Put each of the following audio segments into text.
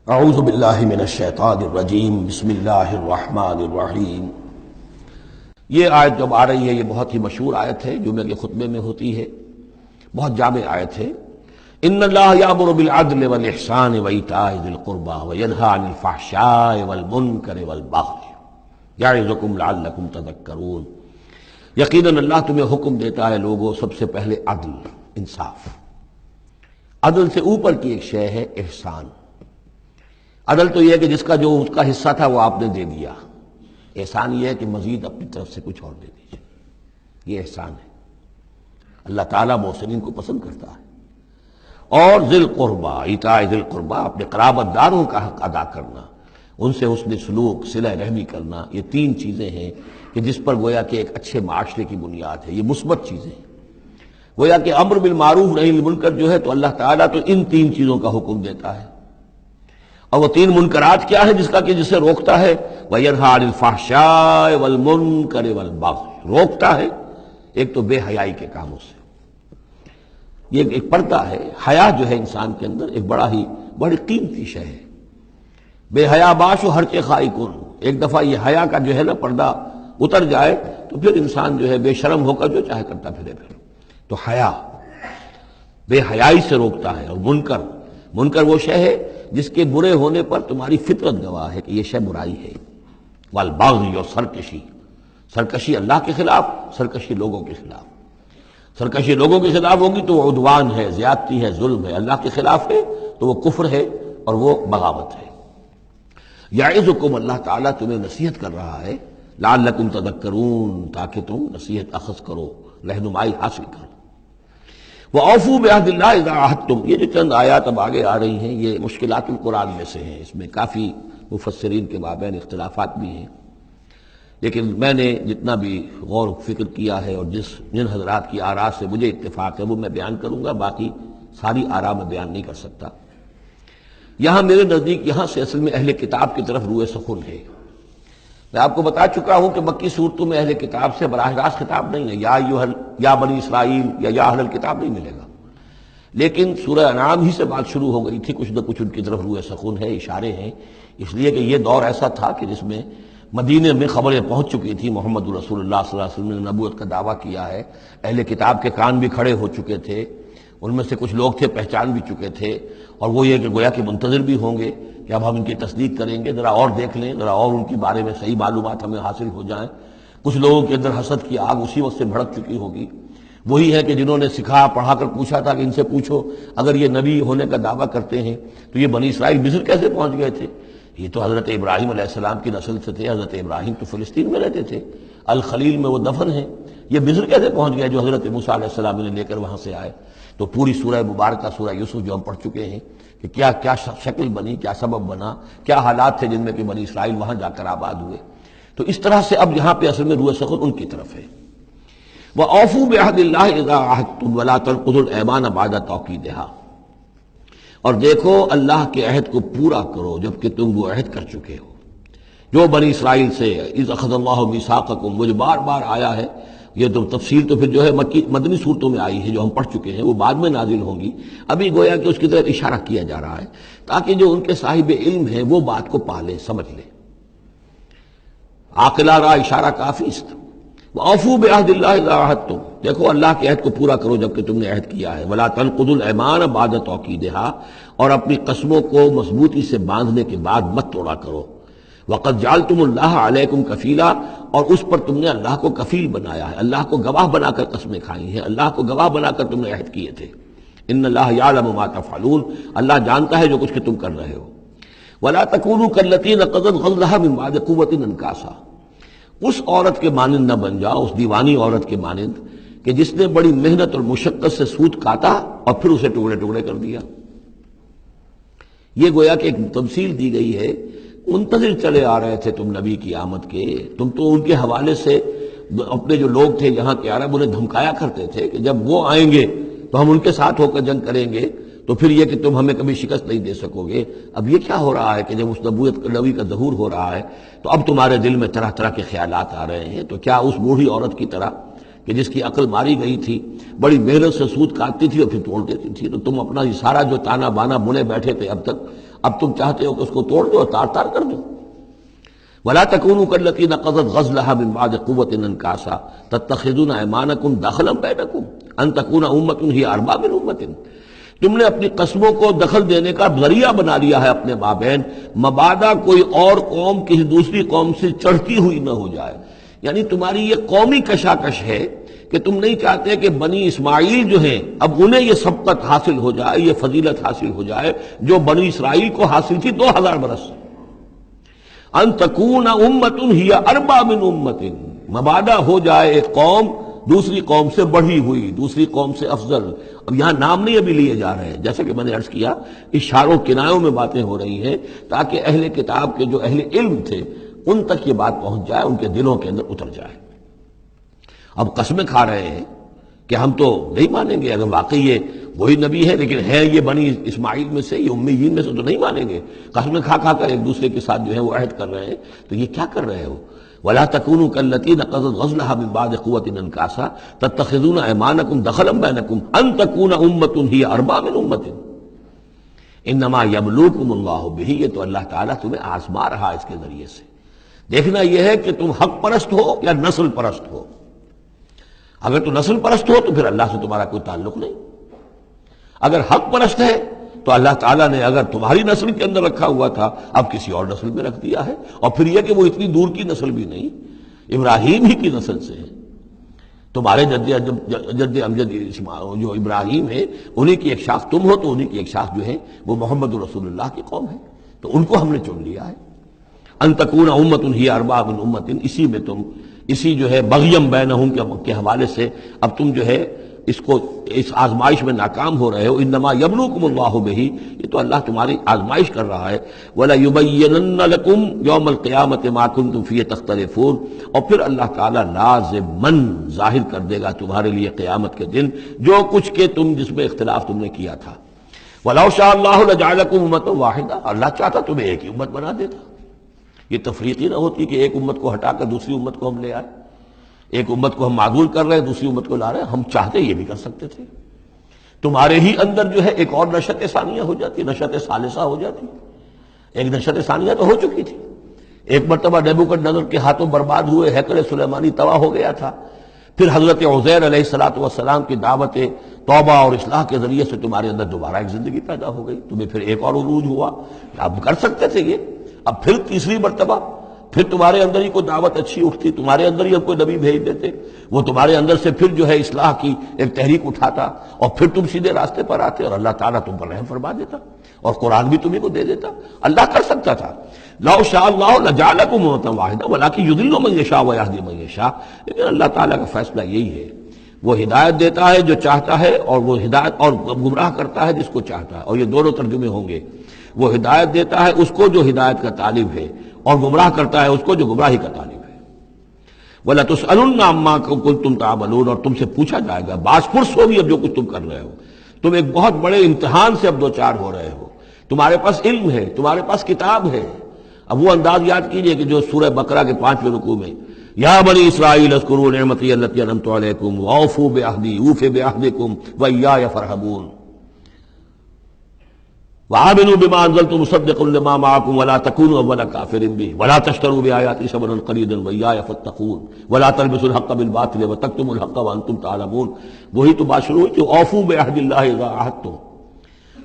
اعوذ باللہ من الشیطان الرجیم، بسم اللہ الرحمن الرحیم۔ یہ آیت جب آ رہی ہے یہ بہت ہی مشہور آیت ہے، جمعے کے خطبے میں ہوتی ہے، بہت جامع آیت ہے۔ ان اللہ یامر بالعدل والاحسان وایتاء ذی القربى وینہی عن الفحشاء والمنکر والبغی یعظکم لعلکم تذکرون۔ یقیناً اللہ تمہیں حکم دیتا ہے لوگوں، سب سے پہلے عدل، انصاف۔ عدل سے اوپر کی ایک شے ہے احسان۔ عدل تو یہ ہے کہ جس کا جو اس کا حصہ تھا وہ آپ نے دے دیا، احسان یہ ہے کہ مزید اپنی طرف سے کچھ اور دے دیجیے، یہ احسان ہے۔ اللہ تعالیٰ محسنین کو پسند کرتا ہے۔ اور ذی القربیٰ، ایتاء ذی القربیٰ، اپنے قرابت داروں کا حق ادا کرنا، ان سے حسن سلوک، صلہ رحمی کرنا، یہ تین چیزیں ہیں کہ جس پر گویا کہ ایک اچھے معاشرے کی بنیاد ہے، یہ مثبت چیزیں ہیں۔ گویا کہ امر بالمعروف نہی عن المنکر جو ہے تو اللہ تعالیٰ تو ان تین چیزوں کا حکم دیتا ہے، اور وہ تین منکرات کیا ہے جس کا کہ جسے روکتا ہے، وَيَنْهَىٰ عَنِ الْفَحْشَاءِ وَالْمُنكَرِ وَالْبَغْيِ، روکتا ہے ایک تو بے حیائی کے کاموں سے۔ یہ ایک پردہ ہے، حیا جو ہے انسان کے اندر ایک بڑی قیمتی شے ہے۔ بے حیا باش و ہر چے خائی کن، ایک دفعہ یہ حیا کا جو ہے نا پردہ اتر جائے تو پھر انسان جو ہے بے شرم ہو کر جو چاہے کرتا پھرے پھر۔ تو حیا بے حیائی سے روکتا ہے، اور منکر وہ شے ہے جس کے برے ہونے پر تمہاری فطرت گواہ ہے کہ یہ شے برائی ہے۔ والبغی، اور سرکشی اللہ کے خلاف، سرکشی لوگوں کے خلاف۔ سرکشی لوگوں کے خلاف ہوگی تو وہ عدوان ہے، زیادتی ہے، ظلم ہے۔ اللہ کے خلاف ہے تو وہ کفر ہے اور وہ بغاوت ہے۔ یعظکم، اللہ تعالیٰ تمہیں نصیحت کر رہا ہے، لعلکم تذکرون، تاکہ تم نصیحت اخذ کرو، رہنمائی حاصل کرو۔ وَأَوْفُوا بِعَهْدِ اللَّهِ إِذَا عَاهَدتُّمْ، یہ جو چند آیات اب آگے آ رہی ہیں یہ مشکلات القرآن میں سے ہیں، اس میں کافی مفسرین کے مابین اختلافات بھی ہیں، لیکن میں نے جتنا بھی غور و فکر کیا ہے اور جن حضرات کی آراء سے مجھے اتفاق ہے وہ میں بیان کروں گا، باقی ساری آراء میں بیان نہیں کر سکتا۔ یہاں میرے نزدیک یہاں سے اصل میں اہل کتاب کی طرف روئے سخن ہے۔ میں آپ کو بتا چکا ہوں کہ مکی صورتوں میں اہل کتاب سے براہ راست خطاب نہیں ہے، یا بنی اسرائیل یا اہل الکتاب نہیں ملے گا، لیکن سورہ انعام ہی سے بات شروع ہو گئی تھی، کچھ نہ کچھ ان کی طرف روئے سخن ہے، اشارے ہیں، اس لیے کہ یہ دور ایسا تھا کہ جس میں مدینے میں خبریں پہنچ چکی تھی، محمد رسول اللہ صلی اللہ علیہ وسلم نے نبوت کا دعویٰ کیا ہے، اہل کتاب کے کان بھی کھڑے ہو چکے تھے، ان میں سے کچھ لوگ تھے پہچان بھی چکے تھے، اور وہ یہ کہ گویا کہ منتظر بھی ہوں گے کہ اب ہم ان کی تصدیق کریں گے، ذرا اور دیکھ لیں، ذرا اور ان کے بارے میں صحیح معلومات ہمیں حاصل ہو جائیں۔ کچھ لوگوں کے اندر حسد کی آگ اسی وقت سے بھڑک چکی ہوگی، وہی ہے کہ جنہوں نے سکھا پڑھا کر پوچھا تھا کہ ان سے پوچھو اگر یہ نبی ہونے کا دعویٰ کرتے ہیں تو یہ بنی اسرائیل مصر کیسے پہنچ گئے تھے؟ یہ تو حضرت ابراہیم علیہ السلام کی نسل سے تھے، حضرت ابراہیم تو فلسطین میں رہتے تھے، الخلیل میں وہ دفن ہیں، یہ مصر کیسے پہنچ گئے جو حضرت موسیٰ علیہ السلام نے لے کر وہاں سے آئے؟ تو پوری سورہ مبارکہ سورہ یوسف جو ہم پڑھ چکے ہیں کہ کیا شکل بنی، کیا سبب بنا، کیا حالات تھے جن میں کہ بنی اسرائیل وہاں جا کر آباد ہوئے۔ تو اس طرح سے اب یہاں پہ اصل میں روح سخن ان کی طرف ہے۔ وَأَوْفُوا بِعَهْدِ اللَّهِ إِذَا عَاهَدتُّمْ وَلَا تَنقُضُوا الْأَيْمَانَ بَعْدَ تَوْكِيدِهَا، اور دیکھو اللہ کے عہد کو پورا کرو جبکہ تم وہ عہد کر چکے ہو۔ جو بنی اسرائیل سے اذ اخذ اللہ میثاقکم، وہ جو بار بار آیا ہے، یہ تو تفصیل تو پھر جو ہے مدنی صورتوں میں آئی ہے جو ہم پڑھ چکے ہیں، وہ بعد میں نازل ہوں گی، ابھی گویا کہ اس کی طرف اشارہ کیا جا رہا ہے تاکہ جو ان کے صاحب علم ہیں وہ بات کو پالے، سمجھ لیں۔ عاقلہ را اشارہ کافی است۔ وَأَوْفُوا بِعَهْدِ اللَّهِ إِذَا عَاهَدتُّمْ، دیکھو اللہ کے عہد کو پورا کرو جبکہ تم نے عہد کیا ہے۔ وَلَا تَنقُضُوا الْأَيْمَانَ بَعْدَ تَوْكِيدِهَا، اور اپنی قسموں کو مضبوطی سے باندھنے کے بعد مت توڑا کرو۔ وَقَدْ جَعَلْتُمُ اللَّهَ عَلَيْكُمْ كَفِيلًا، اور اس پر تم نے اللہ کو کفیل بنایا ہے، اللہ کو گواہ بنا کر قسمیں کھائی ہیں، اللہ کو گواہ بنا کر تم نے عہد کیے تھے۔ إِنَّ اللَّهَ يَعْلَمُ مَا تَفْعَلُونَ، اللہ جانتا ہے جو کچھ کہ تم کر رہے ہو۔ وَلَا تَكُونُوا كَالَّتِي نَقَضَتْ غَزْلَهَا مِن بَعْدِ قُوَّةٍ أَنْكَاثًا، اس عورت کے مانند نہ بن جاؤ، اس دیوانی عورت کے مانند کہ جس نے بڑی محنت اور مشقت سے سوت کاٹا اور پھر اسے ٹکڑے ٹکڑے کر دیا۔ یہ گویا کہ ایک تمثیل دی گئی ہے، منتظر چلے آ رہے تھے تم نبی کی آمد کے، تم تو ان کے حوالے سے اپنے جو لوگ تھے یہاں کے عرب انہیں دھمکایا کرتے تھے کہ جب وہ آئیں گے تو ہم ان کے ساتھ ہو کر جنگ کریں گے، تو پھر یہ کہ تم ہمیں کبھی شکست نہیں دے سکو گے۔ اب یہ کیا ہو رہا ہے کہ جب اس نبی کا ظہور ہو رہا ہے تو اب تمہارے دل میں طرح طرح کے خیالات آ رہے ہیں، تو کیا اس بوڑھی عورت کی طرح کہ جس کی عقل ماری گئی تھی، بڑی محنت سے سود کاٹتی تھی اور پھر توڑ دیتی تھی، تو تم اپنا یہ سارا جو تانا بانا بنے بیٹھے تھے اب تک، اب تم چاہتے ہو کہ اس کو توڑ دو اور تار تار کر دو۔ ولا تکونوا کالتی نقضت غزلها من بعد قوة انکاسا تتخذون ایمانکم دخلا بینکم ان تکون امۃ ہی اربا من امۃ، تم نے اپنی قسموں کو دخل دینے کا ذریعہ بنا لیا ہے اپنے مابین، مبادا کوئی اور قوم کسی دوسری قوم سے چڑھتی ہوئی نہ ہو جائے۔ یعنی تمہاری یہ قومی کشاکش ہے کہ تم نہیں چاہتے کہ بنی اسماعیل جو ہیں اب انہیں یہ سبقت حاصل ہو جائے، یہ فضیلت حاصل ہو جائے جو بنی اسرائیل کو حاصل تھی 2000 برس۔ ان تکون امۃ ہی اربا من امۃ، مبادا ہو جائے ایک قوم دوسری قوم سے بڑھی ہوئی، دوسری قوم سے افضل۔ اب یہاں نام نہیں ابھی لیے جا رہے ہیں، جیسا کہ میں نے عرض کیا اشاروں کنایوں میں باتیں ہو رہی ہیں تاکہ اہل کتاب کے جو اہل علم تھے ان تک یہ بات پہنچ جائے، ان کے دلوں کے اندر اتر جائے۔ اب قسمیں کھا رہے ہیں کہ ہم تو نہیں مانیں گے، اگر واقعی یہ وہی نبی ہے لیکن ہے یہ بنی اسماعیل میں سے، یہ امیین میں سے، تو نہیں مانیں گے۔ قسمیں کھا کھا کر ایک دوسرے کے ساتھ جو ہے وہ عہد کر رہے ہیں، تو یہ کیا کر رہے ہو؟ ولا تکونوا کالتی نقضت غزلها من بعد قوة انکاسا تتخذون ایمانکم دخلا بینکم ان تکون امۃ ہی اربا من امۃ انما یبلوکم اللہ بہ، یہ تو اللہ تعالیٰ تمہیں آزما رہا اس کے ذریعے سے۔ دیکھنا یہ ہے کہ تم حق پرست ہو یا نسل پرست ہو۔ اگر تو نسل پرست ہو تو پھر اللہ سے تمہارا کوئی تعلق نہیں، اگر حق پرست ہے تو اللہ تعالیٰ نے اگر تمہاری نسل کے اندر رکھا ہوا تھا اب کسی اور نسل میں رکھ دیا ہے، اور پھر یہ کہ وہ اتنی دور کی نسل بھی نہیں، ابراہیم ہی کی نسل سے ہے۔ تمہارے جد امجد جو ابراہیم ہے انہی کی ایک شاخ تم ہو، تو انہی کی ایک شاخ جو ہے وہ محمد رسول اللہ کی قوم ہے، تو ان کو ہم نے چن لیا ہے۔ ان تکون امۃ ہی اربا من امۃ، اسی میں تم اسی جو ہے بغیم بینہم کے حوالے سے اب تم جو ہے اس آزمائش میں ناکام ہو رہے ہو۔ انما یبلوکم اللہ بہ، یہ تو اللہ تمہاری آزمائش کر رہا ہے۔ وَلَيُبَيِّنَنَّ لَكُمْ يَوْمَ الْقِيَامَةِ مَا كُنتُمْ فِيهِ تَخْتَلِفُونَ، اور پھر اللہ تعالیٰ لازماً ظاہر کر دے گا تمہارے لیے قیامت کے دن جو کچھ کہ تم جس میں اختلاف تم نے کیا تھا۔ وَلَوْ شَاءَ اللَّهُ لَجَعَلَكُمْ أُمَّةً وَاحِدَةً، اللہ چاہتا تمہیں ایک ہی امت بنا دیتا، یہ تفریقی نہ ہوتی کہ ایک امت کو ہٹا کر دوسری امت کو ہم لے آئے، ایک امت کو ہم معزول کر رہے ہیں دوسری امت کو لا رہے ہیں۔ ہم چاہتے یہ بھی کر سکتے تھے، تمہارے ہی اندر جو ہے ایک اور نشأت ثانیہ ہو جاتی، نشأت ثالثہ ہو جاتی۔ ایک نشأت ثانیہ تو ہو چکی تھی، ایک مرتبہ نیبوکڈنیزر کے ہاتھوں برباد ہوئے ہیکل سلیمانی تباہ ہو گیا تھا، پھر حضرت عزیر علیہ السلام کی دعوت توبہ اور اصلاح کے ذریعے سے تمہارے اندر دوبارہ ایک زندگی پیدا ہو گئی، تمہیں پھر ایک اور عروج ہوا، اب کر سکتے تھے یہ۔ اب پھر تیسری مرتبہ پھر تمہارے اندر ہی کوئی دعوت اچھی اٹھتی، تمہارے اندر ہی اب کوئی نبی بھیج دیتے، وہ تمہارے اندر سے پھر جو ہے اصلاح کی ایک تحریک اٹھاتا، اور پھر تم سیدھے راستے پر آتے، اور اللہ تعالیٰ تم پر رحم فرما دیتا، اور قرآن بھی تمہیں کو دے دیتا۔ اللہ کر سکتا تھا۔ لو شاء اللہ لجعلکم امۃ واحدۃ ولکن یضل من یشاء ویہدی من یشاء، لیکن اللہ تعالیٰ کا فیصلہ یہی ہے، وہ ہدایت دیتا ہے جو چاہتا ہے، اور وہ ہدایت اور گمراہ کرتا ہے جس کو چاہتا ہے، اور یہ دونوں ترجمے ہوں گے۔ وہ ہدایت دیتا ہے اس کو جو ہدایت کا طالب ہے، اور گمراہ کرتا ہے اس کو جو گمراہی کا طالب ہے۔ وَلَتُسْأَلُنَّ عَمَّا كُنتُمْ تَعْمَلُونَ، اور تم سے پوچھا جائے گا، باز پرس ہوگی اب جو کچھ تم کر رہے ہو، تم ایک بہت بڑے امتحان سے اب دو چار ہو رہے ہو، تمہارے پاس علم ہے، تمہارے پاس کتاب ہے۔ اب وہ انداز یاد کیجئے کہ جو سورہ بقرہ کے 5ویں رکوع میں یا بنی اسرائیل اذکروا نعمتی التی انعمت علیکم واوفوا بعہدی اوف بعہدکم وایای فارہبون وآمنوا بما انزلت مصدقا لما معكم ولا تكونوا اول كافر به ولا تشتروا بآياتي ثمنا قليلا وإياي فاتقون ولا تلبسوا الحق بالباطل وتكتموا الحق وانتم تعلمون۔ وہی تو بات شروع ہوئی کہ اوفوا بعہد اللہ اذا عاہدتم،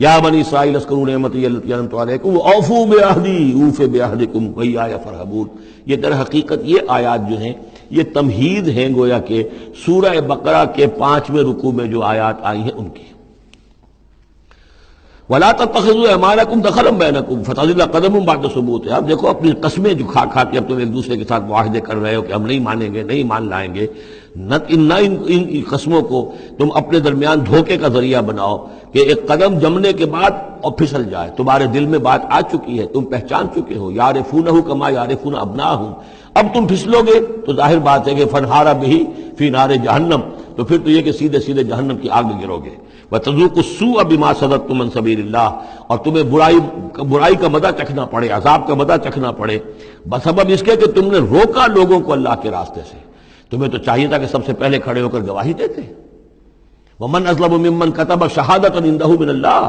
یا بنی اسرائیل اذکروا نعمتی التی انعمت علیکم واوفوا بعہدی اوف بعہدکم وإیاي فارہبون۔ یہ در حقیقت یہ آیات جو ہیں یہ تمہید ہیں گویا کہ سورہ بقرہ کے 5ویں رکوع میں جو آیات آئی ہیں ان کی۔ وَلَا تَتَّخِذُوا أَيْمَانَكُمْ دَخَلًا بَيْنَكُمْ فَتَزِلَّ قَدَمٌ بَعْدَ ثُبُوتِهَا۔ اب دیکھو اپنی قسمیں جو کھا کھا کے اب تم ایک دوسرے کے ساتھ معاہدے کر رہے ہو کہ ہم نہیں مانیں گے، نہیں مان لائیں گے، نہ ان قسموں کو تم اپنے درمیان دھوکے کا ذریعہ بناؤ کہ ایک قدم جمنے کے بعد اور پھسل جائے۔ تمہارے دل میں بات آ چکی ہے، تم پہچان چکے ہو، یعرفونہ کما یعرفون ابناہم، اب تم پھسلو گے تو ظاہر بات ہے کہ فنہارا بہ فی نار جہنم، تو پھر تو یہ کہ سیدھے سیدھے جہنم کی آگ میں گرو گے۔ وَتَذُوقُوا السُّوءَ بِمَا صَدَدتُّم عَن سَبِيلِ اللَّهِ، اور تمہیں برائی کا مزہ چکھنا پڑے، عذاب کا مزہ چکھنا پڑے بسبب اس کے کہ تم نے روکا لوگوں کو اللہ کے راستے سے۔ تمہیں تو چاہیے تھا کہ سب سے پہلے کھڑے ہو کر گواہی دیتے۔ وَمَنْ أَظْلَمُ مِمَّنْ كَتَبَ شَهَادَةً عِندَهُ مِنَ اللَّهِ،